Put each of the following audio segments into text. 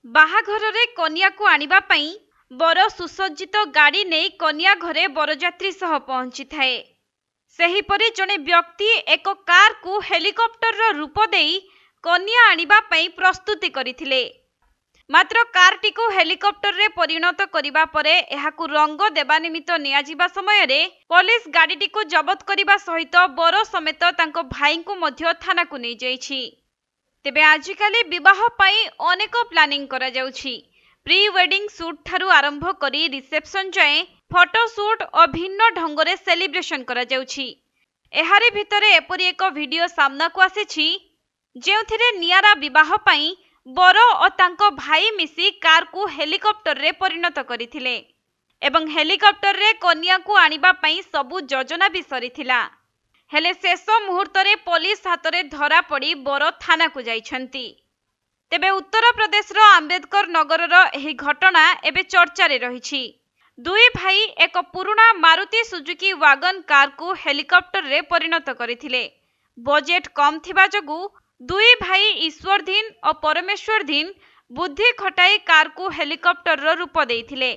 ବାହାଘରରେ କନ୍ୟାକୁ ଆଣିବା ପାଇଁ ବର ସୁସଜ୍ଜିତ ଗାଡ଼ି ନେଇ କନ୍ୟା ଘରେ ବରଯାତ୍ରୀ ସହ ପହଞ୍ଚିଥାଏ। ସେହିପରି ଜଣେ ବ୍ୟକ୍ତି ଏକ କାରକୁ ହେଲିକପ୍ଟରର ରୂପ ଦେଇ କନ୍ୟା ଆଣିବା ପାଇଁ ପ୍ରସ୍ତୁତି କରିଥିଲେ। ମାତ୍ର କାରଟିକୁ ହେଲିକପ୍ଟରରେ ପରିଣତ କରିବା ପରେ ଏହାକୁ ରଙ୍ଗ ଦେବା ନିମିତ୍ତ ନିଆଯିବା ସମୟରେ ପୋଲିସ ଗାଡ଼ିଟିକୁ ଜବତ କରିବା ସହିତ ବର ସମେତ ତାଙ୍କ ଭାଇଙ୍କୁ ମଧ୍ୟ ଥାନାକୁ ନେଇଯାଇଛି। ତେବେ ଆଜିକାଲି ବିବାହ ପାଇଁ ଅନେକ ପ୍ଲାନିଂ କରାଯାଉଛି। ପ୍ରି ୱେଡିଂ ସୁଟ୍ ଠାରୁ ଆରମ୍ଭ କରି ରିସେପ୍ସନ ଯାଏଁ ଫଟୋ ସୁଟ୍ ଓ ଭିନ୍ନ ଢଙ୍ଗରେ ସେଲିବ୍ରେସନ କରାଯାଉଛି। ଏହାରି ଭିତରେ ଏପରି ଏକ ଭିଡିଓ ସାମ୍ନାକୁ ଆସିଛି ଯେଉଁଥିରେ ନିଆରା ବିବାହ ପାଇଁ ବର ଓ ତାଙ୍କ ଭାଇ ମିଶି କାରକୁ ହେଲିକପ୍ଟରରେ ପରିଣତ କରିଥିଲେ ଏବଂ ହେଲିକପ୍ଟରରେ କନ୍ୟାକୁ ଆଣିବା ପାଇଁ ସବୁ ଯୋଜନା ବି ସରିଥିଲା। ହେଲେ ଶେଷ ମୁହୂର୍ତ୍ତରେ ପୋଲିସ ହାତରେ ଧରା ପଡ଼ି ବର ଥାନାକୁ ଯାଇଛନ୍ତି। ତେବେ ଉତ୍ତରପ୍ରଦେଶର ଆମ୍ବେଦକର ନଗରର ଏହି ଘଟଣା ଏବେ ଚର୍ଚ୍ଚାରେ ରହିଛି। ଦୁଇ ଭାଇ ଏକ ପୁରୁଣା ମାରୁତି ସୁଜୁକି ୱାଗନ କାରକୁ ହେଲିକପ୍ଟରରେ ପରିଣତ କରିଥିଲେ। ବଜେଟ୍ କମ୍ ଥିବା ଯୋଗୁଁ ଦୁଇ ଭାଇ ଈଶ୍ୱରଧୀନ ଓ ପରମେଶ୍ୱରଧୀନ ବୁଦ୍ଧି ଖଟାଇ କାରକୁ ହେଲିକପ୍ଟରର ରୂପ ଦେଇଥିଲେ।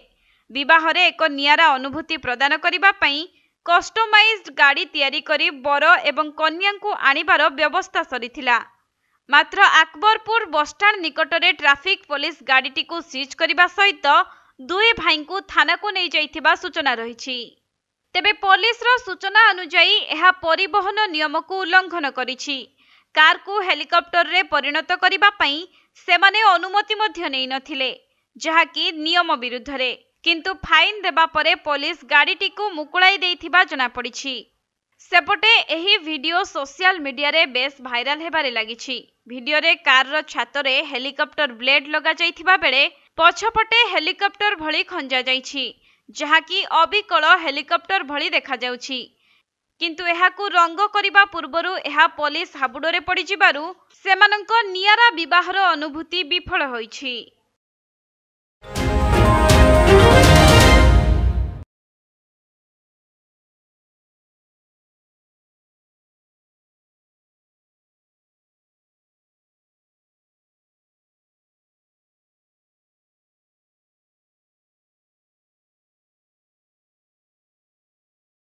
ବିବାହରେ ଏକ ନିଆରା ଅନୁଭୂତି ପ୍ରଦାନ କରିବା ପାଇଁ କଷ୍ଟମାଇଜ୍ଡ ଗାଡ଼ି ତିଆରି କରି ବର ଏବଂ କନ୍ୟାଙ୍କୁ ଆଣିବାର ବ୍ୟବସ୍ଥା ସରିଥିଲା। ମାତ୍ର ଆକବରପୁର ବସଷ୍ଟାଣ୍ଡ ନିକଟରେ ଟ୍ରାଫିକ ପୋଲିସ ଗାଡ଼ିଟିକୁ ସିଜ୍ କରିବା ସହିତ ଦୁଇ ଭାଇଙ୍କୁ ଥାନାକୁ ନେଇଯାଇଥିବା ସୂଚନା ରହିଛି। ତେବେ ପୋଲିସର ସୂଚନା ଅନୁଯାୟୀ ଏହା ପରିବହନ ନିୟମକୁ ଉଲ୍ଲଂଘନ କରିଛି। କାରକୁ ହେଲିକପ୍ଟରରେ ପରିଣତ କରିବା ପାଇଁ ସେମାନେ ଅନୁମତି ମଧ୍ୟ ନେଇନଥିଲେ, ଯାହାକି ନିୟମ ବିରୁଦ୍ଧରେ। କିନ୍ତୁ ଫାଇନ୍ ଦେବା ପରେ ପୋଲିସ ଗାଡ଼ିଟିକୁ ମୁକୁଳାଇ ଦେଇଥିବା ଜଣାପଡ଼ିଛି। ସେପଟେ ଏହି ଭିଡିଓ ସୋସିଆଲ ମିଡିଆରେ ବେଶ୍ ଭାଇରାଲ ହେବାରେ ଲାଗିଛି। ଭିଡିଓରେ କାରର ଛାତରେ ହେଲିକପ୍ଟର ବ୍ଲେଡ୍ ଲଗାଯାଇଥିବା ବେଳେ ପଛପଟେ ହେଲିକପ୍ଟର ଭଳି ଖଞ୍ଜାଯାଇଛି, ଯାହାକି ଅବିକଳ ହେଲିକପ୍ଟର ଭଳି ଦେଖାଯାଉଛି। କିନ୍ତୁ ଏହାକୁ ରଙ୍ଗ କରିବା ପୂର୍ବରୁ ଏହା ପୋଲିସ ହାବୁଡ଼ରେ ପଡ଼ିଯିବାରୁ ସେମାନଙ୍କ ନିଆରା ବିବାହର ଅନୁଭୂତି ବିଫଳ ହୋଇଛି।